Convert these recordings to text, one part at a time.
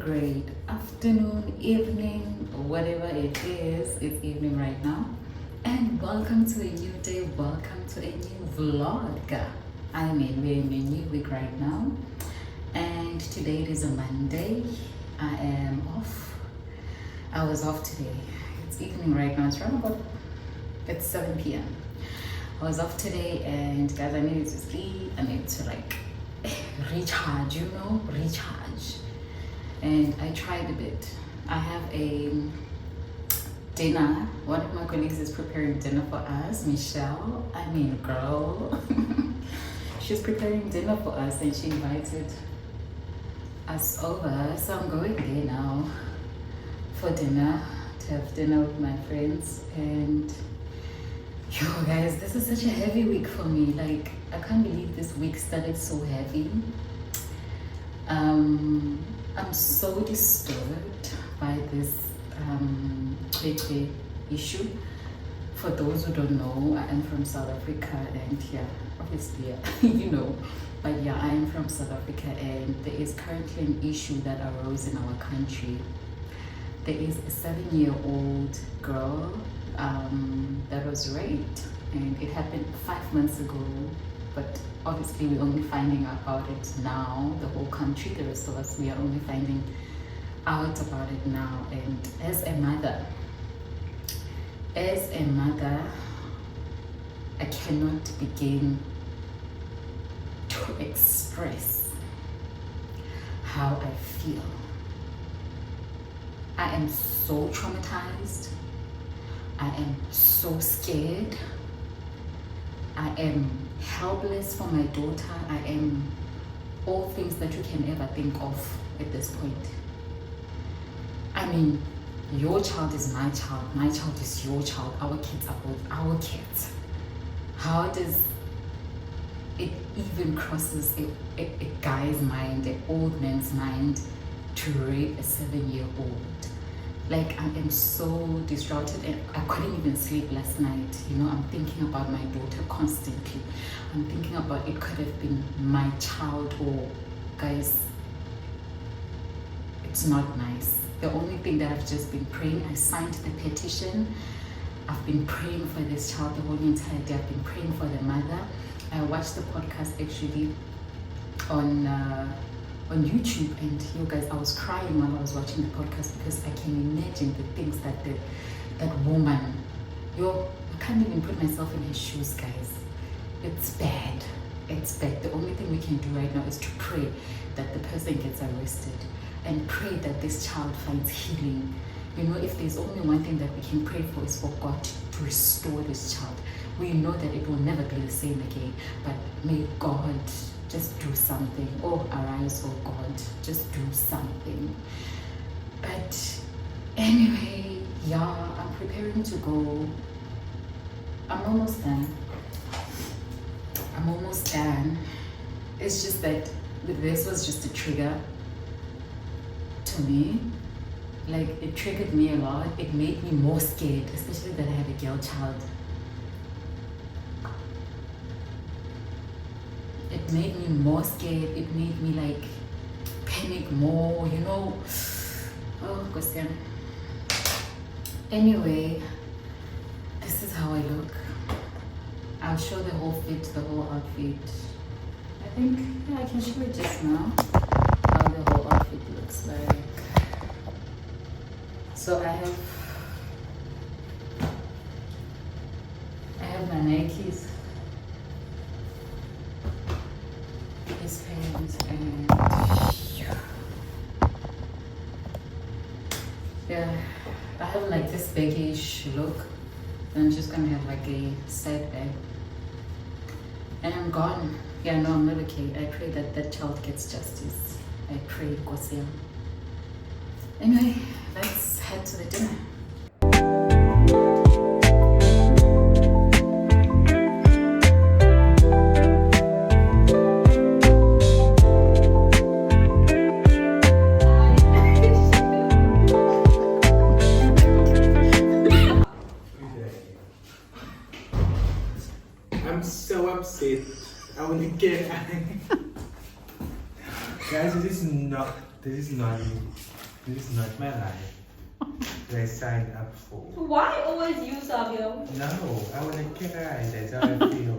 great afternoon, evening, whatever it is. It's evening right now. And welcome to a new day. Welcome to a new vlog. I mean, we're in a new week right now. And today it is a Monday. I am off. I was off today. It's evening right now. It's around about, it's 7 p.m. I was off today and guys, I needed to sleep. I needed to recharge, recharge. And I tried a bit. I have a dinner. One of my colleagues is preparing dinner for us, Michelle. Girl. She's preparing dinner for us and she invited us over. So I'm going there now for dinner, to have dinner with my friends. And yo guys, this is such a heavy week for me. I can't believe this week started so heavy. I'm so disturbed by this issue. For those who don't know, I am from South Africa, and yeah, obviously, but yeah, I am from South Africa, and there is currently an issue that arose in our country. There is a 7-year-old girl that was raped, and it happened 5 months ago, but obviously we're only finding out about it now. The whole country, the rest of us, we are only finding out about it now. And as a mother, I cannot begin to express how I feel. I am so traumatized. I am so scared. I am helpless for my daughter. I am all things that you can ever think of at this point. Your child is my child is your child, our kids are both our kids. How does it even crosses a guy's mind, an old man's mind, to rape a 7-year-old? I am so distraught and I couldn't even sleep last night. I'm thinking about my daughter constantly. I'm thinking about it could have been my child, or guys, it's not nice. The only thing that I've just been praying, I signed the petition. I've been praying for this child the whole entire day. I've been praying for the mother. I watched the podcast actually on YouTube, and you guys, I was crying while I was watching the podcast because I can imagine the things that that woman, I can't even put myself in her shoes, guys. It's bad. It's bad. The only thing we can do right now is to pray that the person gets arrested and pray that this child finds healing. If there's only one thing that we can pray for is for God to restore this child. We know that it will never be the same again, but may God just do something. Oh, arise, oh God, just do something. But anyway, yeah, I'm preparing to go. I'm almost done. It's just that this was just a trigger to me. It triggered me a lot. It made me more scared, especially that I have a girl child. It made me more scared. It made me panic more, Oh, question. Anyway, this is how I look. I'll show the whole outfit. I think, yeah, I can show it just now, how the whole outfit looks like. So I have my Nikes, these pants, and yeah, I have this baggish look. I'm just gonna have a side bag, and I'm gone. Yeah, no, I'm not okay. I pray that that child gets justice. I pray, Kosia. Anyway, let's head to the dinner. I'm so upset. I want to get. Guys, it is not This is not me. This is not my life that I signed up for. Why always you, Sabio? No, I want to get right. That's how I feel.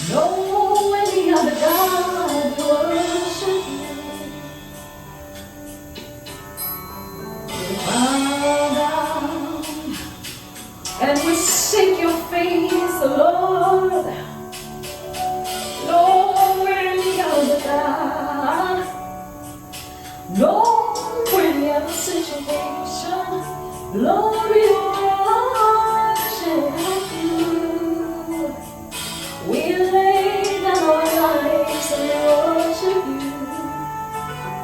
No any other God worship you. We bow down and we seek your face, Lord. No any other God. No any other situation. Lord, we worship you. We lay down our lives and worship you.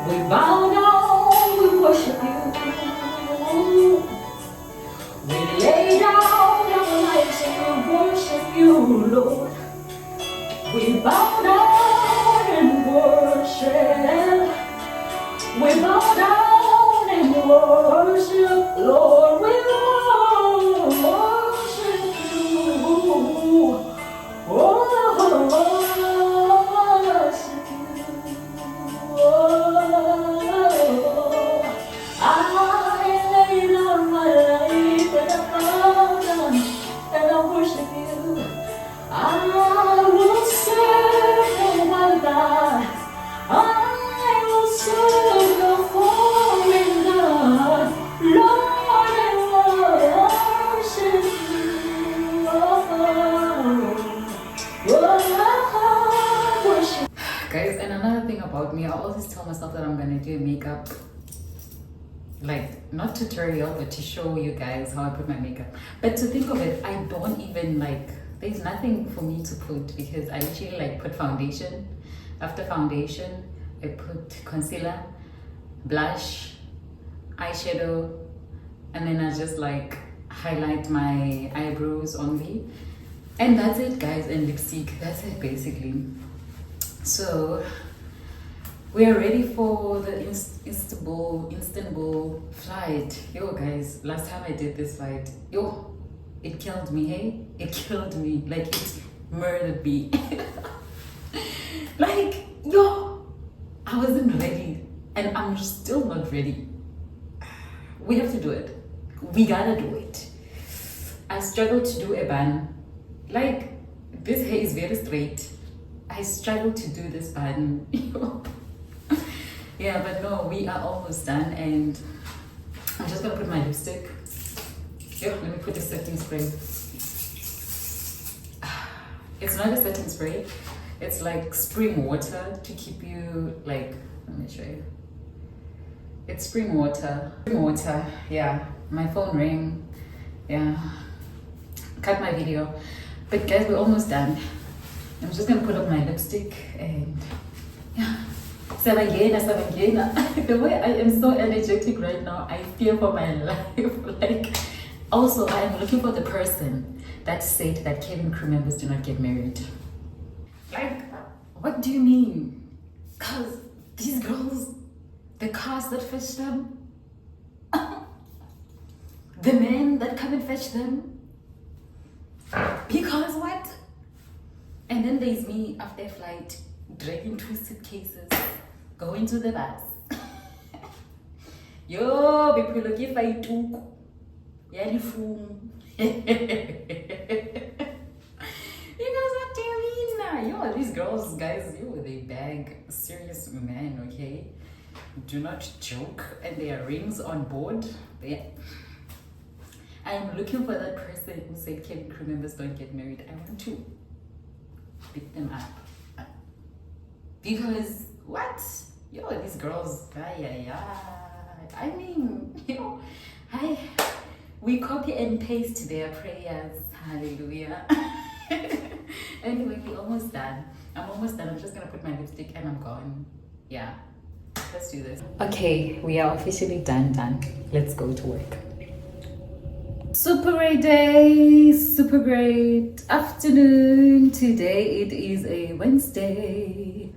We bow down, we worship you. We lay down our lives and we worship you, Lord. We bow down and worship. We bow down and worship, Lord. We worship you. Lord, Guys, and another thing about me, I always tell myself that I'm gonna do makeup, like not tutorial, but to show you guys how I put my makeup. But to think of it, I don't even like, there's nothing for me to put because I usually like put foundation. After foundation, I put concealer, blush, eyeshadow, and then I just like highlight my eyebrows only. And that's it, guys, and lipstick, that's it basically. So we are ready for the Istanbul flight. Yo, guys, last time I did this flight, yo, it killed me, hey? It killed me, like it murdered me. Like, yo, I wasn't ready, and I'm still not ready. We have to do it. We gotta do it. I struggled to do a bun. Like, this hair is very straight. I struggled to do this bun. Yeah, but no, we are almost done, and I'm just gonna put my lipstick. Yep, let me put the setting spray. It's not a setting spray. It's like spring water to keep you like, let me show you. It's spring water. Spring water, yeah. My phone rang. Yeah. Cut my video. But guys, we're almost done. I'm just gonna put up my lipstick and yeah. Sabangena. The way I am so energetic right now, I fear for my life. Like, also, I am looking for the person that said that Kevin crew members do not get married. Like, what do you mean? Cause these girls, the cars that fetch them, the men that come and fetch them, because what? And then there's me after flight, dragging 2 suitcases, going to the bus. Yo, people look if I took Yalifum. You guys, what do you mean now? Yo, these girls, guys, yo, they bag serious men, okay? Do not joke, and their rings on board. I am looking for that person who said Kevin crew members don't get married. I want to pick them up. Because, what? Yo, these girls, I mean, yo, we copy and paste their prayers. Hallelujah. Anyway, we're almost done. I'm almost done. I'm just gonna put my lipstick and I'm gone. Yeah, let's do this. Okay, we are officially done. Let's go to work. Super great day, super great afternoon. Today it is a Wednesday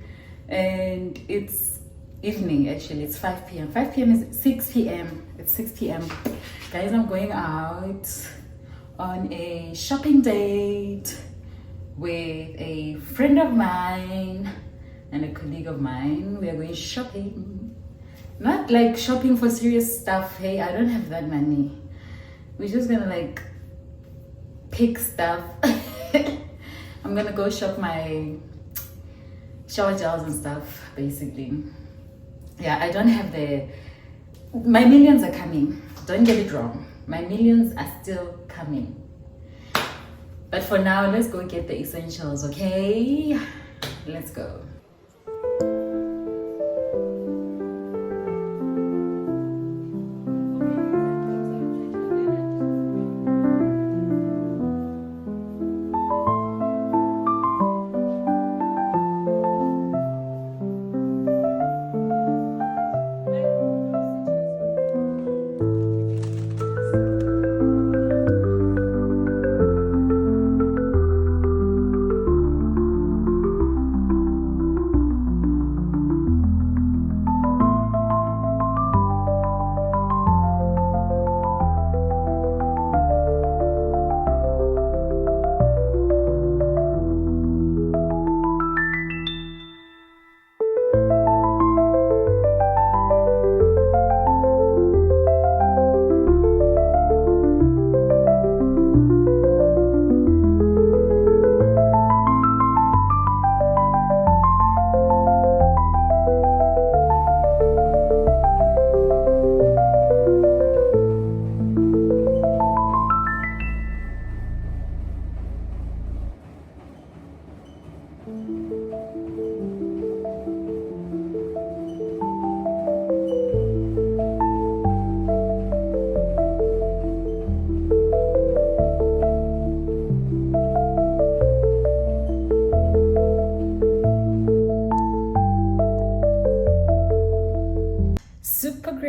and it's evening. Actually, it's 5 p.m. 5 p.m. is 6 p.m. It's 6 p.m. Guys, I'm going out on a shopping date with a friend of mine and a colleague of mine. We are going shopping. Not like shopping for serious stuff. Hey, I don't have that money. We're just gonna like pick stuff. I'm gonna go shop my shower gels and stuff, basically. Yeah, I don't have my millions are coming. Don't get it wrong. My millions are still coming. But for now, let's go get the essentials, okay? Let's go.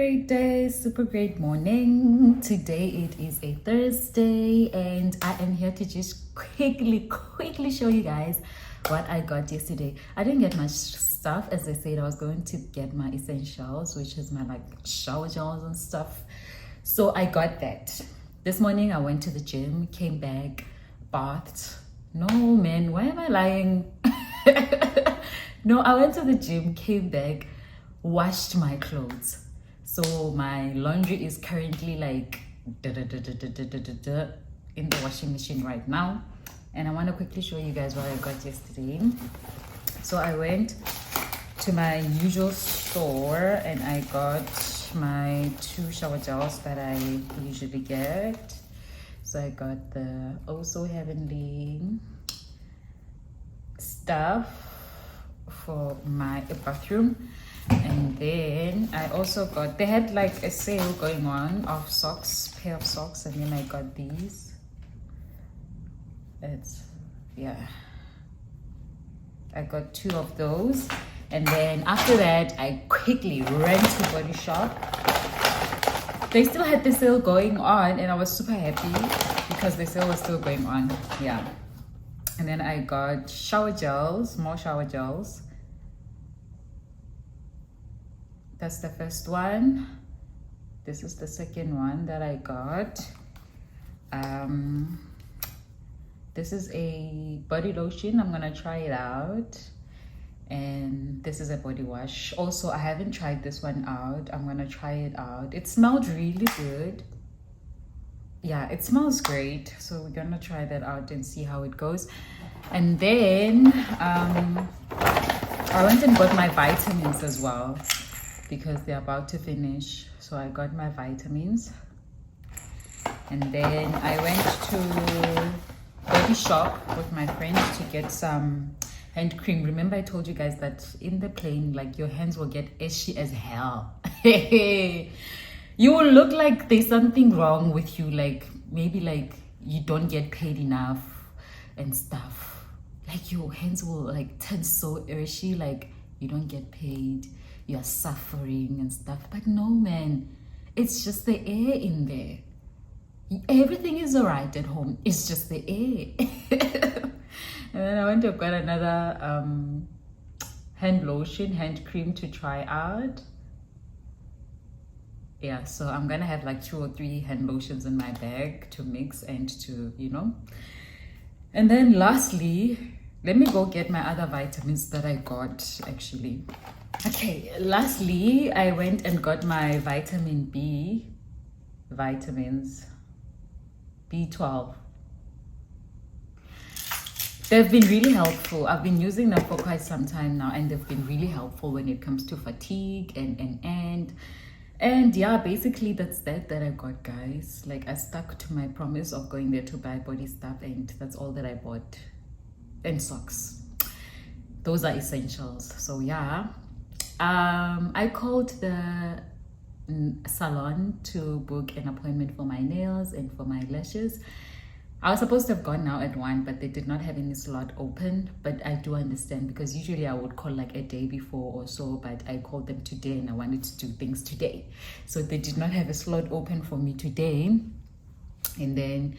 great day, super great morning. Today it is a Thursday and I am here to just quickly show you guys what I got yesterday. I didn't get much stuff. As I said, I was going to get my essentials, which is my like shower gels and stuff. So I got that. This morning I went to the gym, came back, bathed. No man, why am I lying? No, I went to the gym, came back, washed my clothes. So my laundry is currently like in the washing machine right now. And I want to quickly show you guys what I got yesterday. So I went to my usual store and I got my 2 shower gels that I usually get. So I got the Oh So Heavenly stuff for my bathroom, and then I also got, they had like a sale going on of socks, pair of socks, and then I got these. It's, yeah, I got 2 of those, and then after that I quickly ran to Body Shop. They still had the sale going on and I was super happy because the sale was still going on. Yeah. And then I got shower gels, more shower gels. That's the first one. This is the second one that I got. This is a body lotion. I'm gonna try it out. And this is a body wash. Also, I haven't tried this one out. I'm gonna try it out. It smelled really good. Yeah, it smells great. So we're gonna try that out and see how it goes. And then I went and got my vitamins as well because they're about to finish. So I got my vitamins. And then I went to Body Shop with my friends to get some hand cream. Remember I told you guys that in the plane, like your hands will get ashy as hell. You will look like there's something wrong with you, like maybe like you don't get paid enough and stuff. Like your hands will like turn so ashy, like you don't get paid, you're suffering and stuff. But no man, it's just the air in there. Everything is alright at home, it's just the air. And then I went to get another hand lotion, hand cream to try out. Yeah, so I'm gonna have like 2 or 3 hand lotions in my bag to mix and to, you know. And then lastly, let me go get my other vitamins that I got actually. Okay, lastly, I went and got my vitamin B vitamins, B12. They've been really helpful. I've been using them for quite some time now and they've been really helpful when it comes to fatigue and yeah, basically that's that I got, guys. Like I stuck to my promise of going there to buy body stuff and that's all that I bought. And socks. Those are essentials. So yeah. I called the salon to book an appointment for my nails and for my lashes. I was supposed to have gone now at 1, but they did not have any slot open. But I do understand because usually I would call like a day before or so, but I called them today and I wanted to do things today. So they did not have a slot open for me today. And then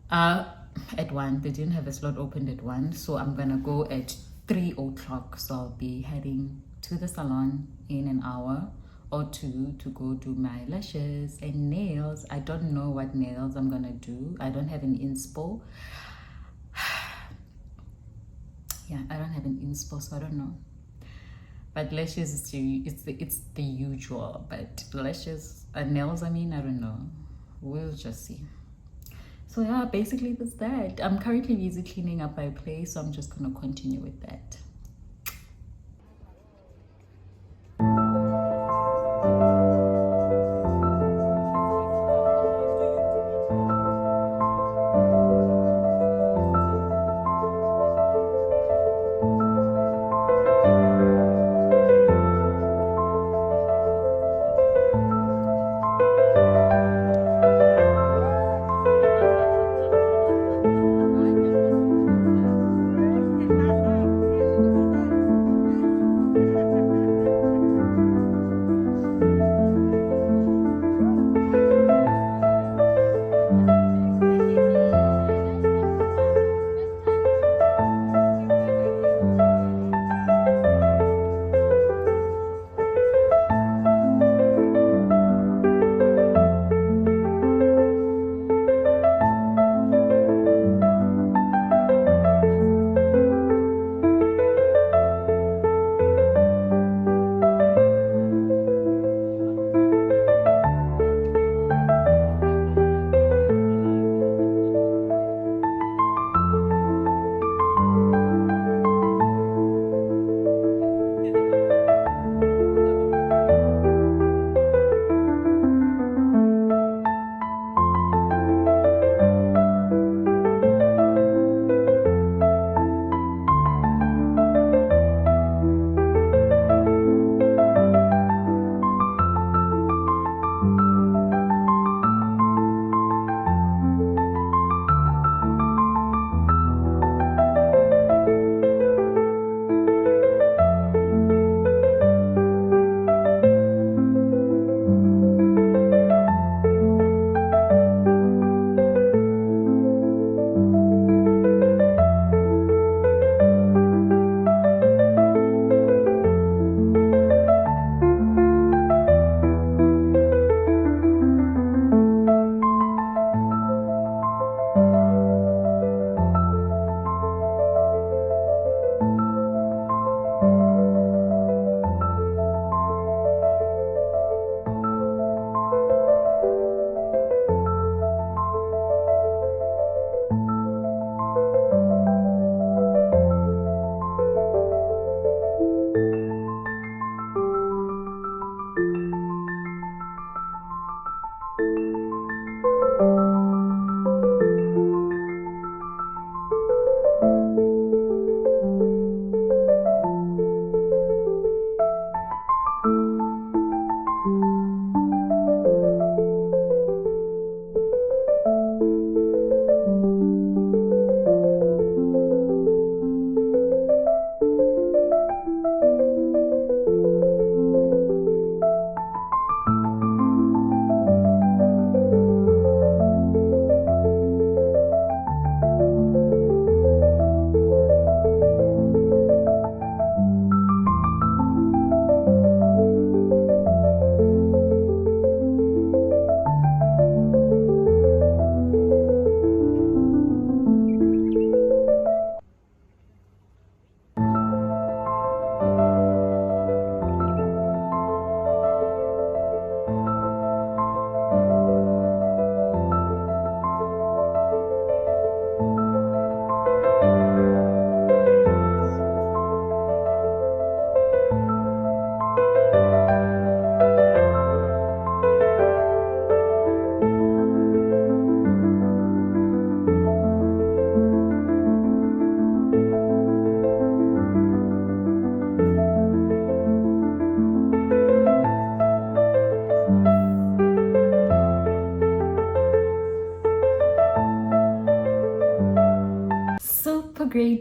at 1, they didn't have a slot opened at 1. So I'm gonna go at 3 o'clock. So I'll be heading to the salon in an hour or 2 to go do my lashes and nails. I don't know what nails I'm gonna do. I don't have an inspo. Yeah, I don't have an inspo, so I don't know. But lashes is it's the usual. But lashes and nails, I mean, I don't know. We'll just see. So yeah, basically that's that. I'm currently busy cleaning up my place, so I'm just gonna continue with that.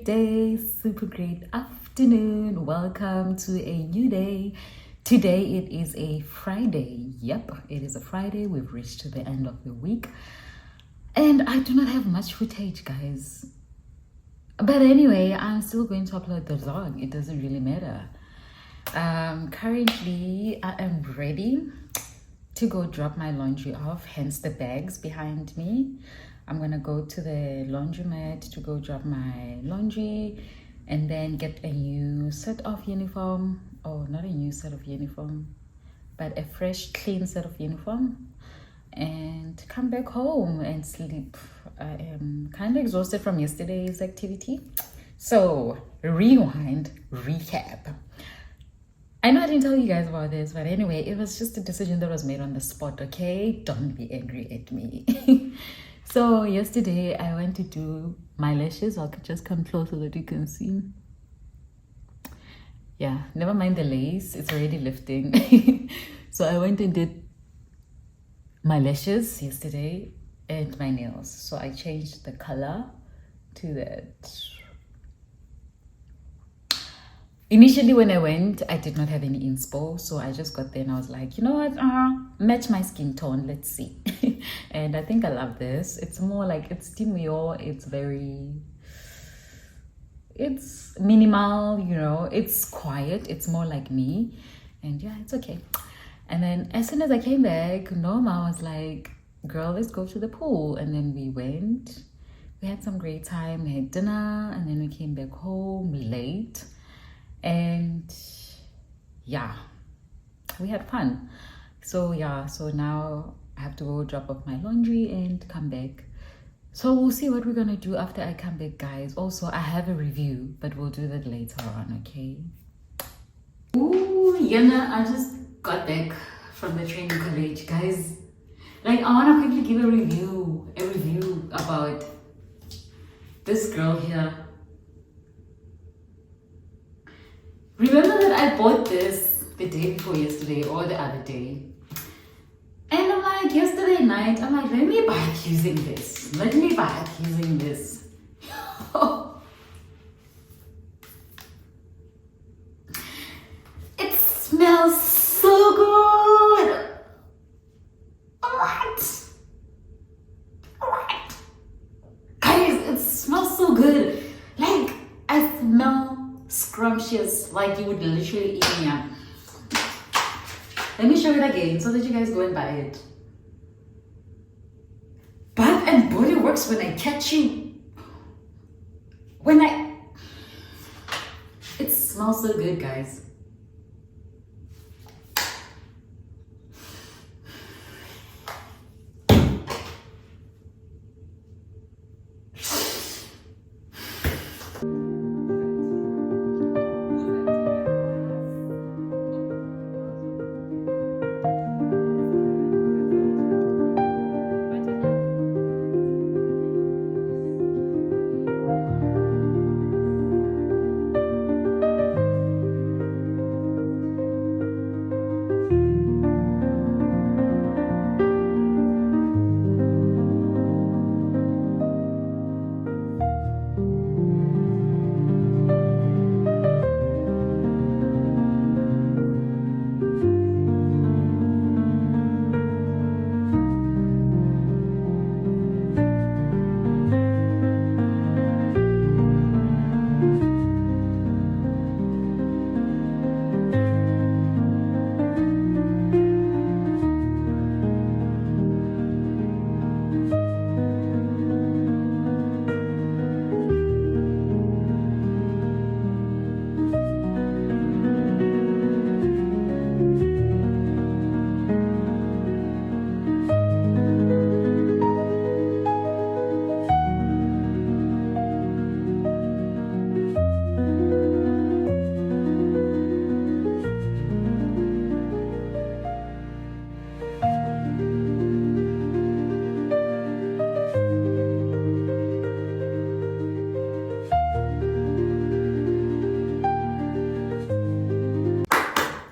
great day, super great afternoon. Welcome to a new day. Today it is a Friday. Yep, it is a Friday. We've reached the end of the week. And I do not have much footage, guys. But anyway, I'm still going to upload the vlog. It doesn't really matter. Currently, I am ready to go drop my laundry off, hence the bags behind me. I'm gonna go to the laundromat to go drop my laundry and then get a new set of uniform, or not a new set of uniform, but a fresh, clean set of uniform, and come back home and sleep. I am kind of exhausted from yesterday's activity. So, rewind, recap. I know I didn't tell you guys about this, but anyway, it was just a decision that was made on the spot, okay? Don't be angry at me. So yesterday I went to do my lashes. I could just come close so that you can see. Yeah, never mind the lace, it's already lifting. So I went and did my lashes yesterday and my nails. So I changed the color to that. Initially, when I went, I did not have any inspo, so I just got there and I was like, you know what, match my skin tone, let's see. And I think I love this. It's more like, it's demure, it's minimal, you know, it's quiet, it's more like me. And yeah, it's okay. And then as soon as I came back, Norma was like, girl, let's go to the pool. And then we went, we had some great time, we had dinner, and then we came back home late. And yeah, we had fun. So yeah, so now I have to go drop off my laundry and come back. So we'll see what we're gonna do after I come back, guys. Also, I have a review, but we'll do that later on, okay? Ooh, I just got back from the training college, guys. Like, I wanna quickly give a review about this girl here. Remember that I bought this the day before yesterday or the other day. And I'm like, yesterday night, I'm like, let me back using this. It smells so good. What? Guys, it smells so good. Like, I smell scrumptious, like you would literally eat me up. Let me show it again so that you guys go and buy it. Bath and Body Works, when I catch you, it smells so good, guys.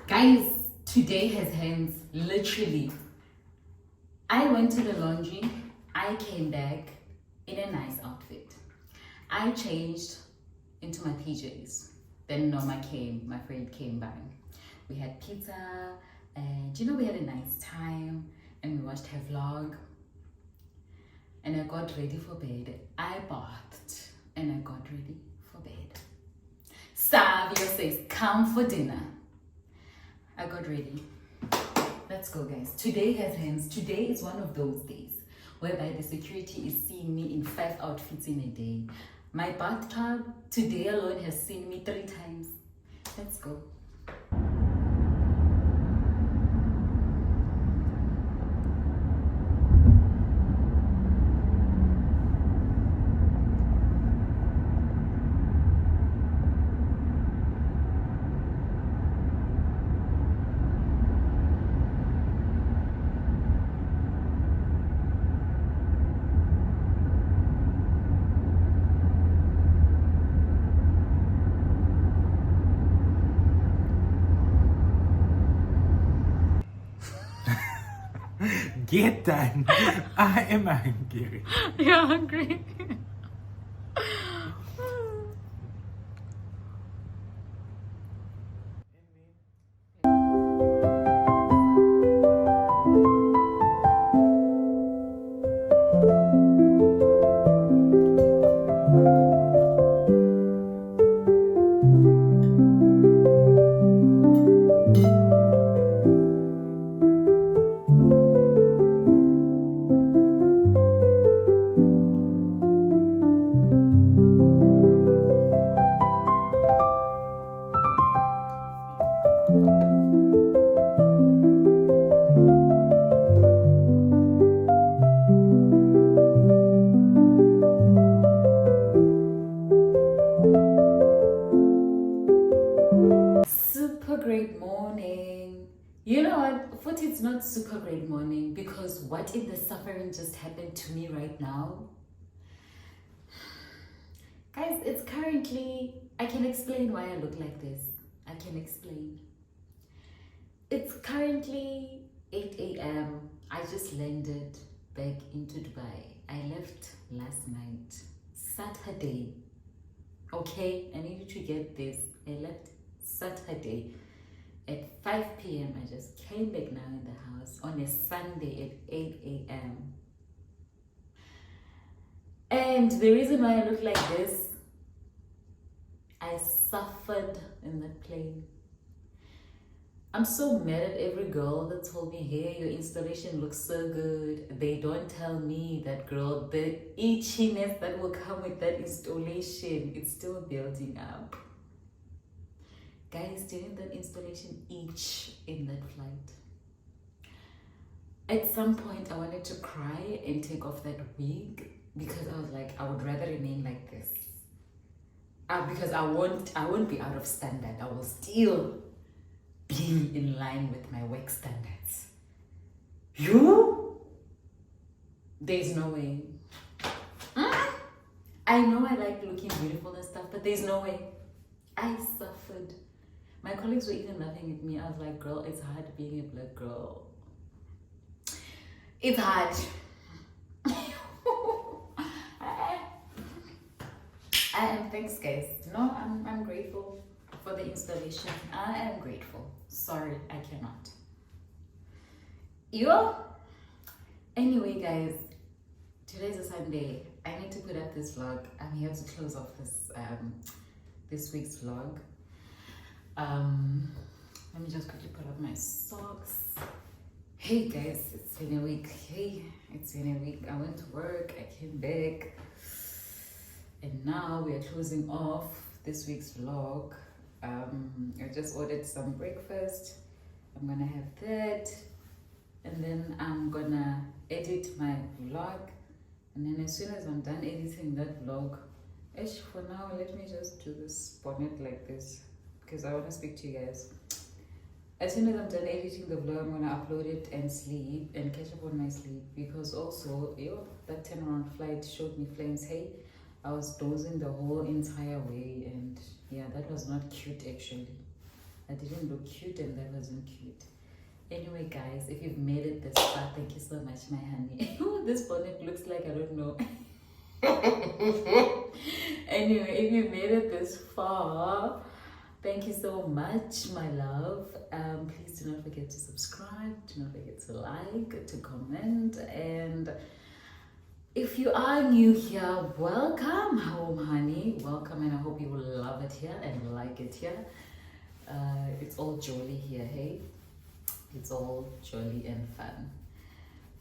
Guys, today has hands, literally. I went to the laundry, I came back in a nice outfit. I changed into my PJs. Then Norma came, my friend came by. We had pizza, and we had a nice time, and we watched her vlog. And I got ready for bed. I bathed, and I got ready for bed. Savio says, come for dinner. I got ready. Let's go, guys. Today has hands. Today is one of those days whereby the security is seeing me in 5 outfits in a day. My bathtub today alone has seen me 3 times. Let's go. Get done. I am angry. You're hungry. Super great morning. You know what? But it's not super great morning because what if the suffering just happened to me right now? Guys, it's currently, I can explain why I look like this. I can explain. It's currently 8 a.m. I just landed back into Dubai. I left last night, Saturday. Okay, I need you to get this. I left Saturday at 5 p.m. I just came back now in the house on a Sunday at 8 a.m. And the reason why I look like this, I suffered in the plane. I'm so mad at every girl that told me, hey, your installation looks so good. They don't tell me that, girl, the itchiness that will come with that installation, it's still building up. Guys, didn't that installation itch in that flight? At some point, I wanted to cry and take off that wig because I was like, I would rather remain like this. Because I won't be out of standard. I will still be in line with my work standards. You? There's no way. I know I like looking beautiful and stuff, but there's no way. I suffered. My colleagues were even laughing at me. I was like, girl, it's hard being a black girl. It's hard. Thanks, guys. No, I'm grateful for the installation. I am grateful. Sorry, I cannot. Anyway, guys, today's a Sunday. I need to put up this vlog. I'm here to close off this week's vlog. Let me just quickly put up my socks. Hey guys, it's been a week. It's been a week. I went to work, I came back, and now we are closing off this week's vlog. I just ordered some breakfast. I'm gonna have that, and then I'm gonna edit my vlog, and then as soon as I'm done editing that vlog, for now, let me just do this bonnet like this because I want to speak to you guys. As soon as I'm done editing the vlog, I'm gonna upload it and sleep and catch up on my sleep, because also that turnaround flight showed me flames. Hey, I was dozing the whole entire way, and yeah, that was not cute actually. I didn't look cute, and that wasn't cute. Anyway, guys, if you've made it this far, thank you so much, my honey. This bonnet looks like, I don't know. Anyway, if you made it this far, thank you so much, my love. Please do not forget to subscribe, do not forget to like, to comment, and if you are new here, welcome home, honey. Welcome, and I hope you will love it here and like it here. It's all jolly here, hey? It's all jolly and fun.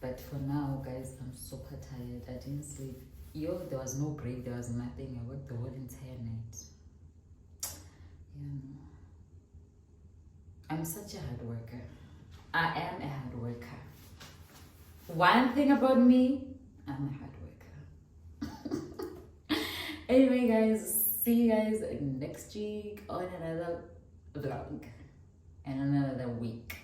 But for now, guys, I'm super tired. I didn't sleep. Yo, there was no break, there was nothing. I worked the whole entire night. Yeah, no. I'm such a hard worker. I am a hard worker. One thing about me, I'm a hard worker. Anyway, guys, see you guys next week on another vlog and another week.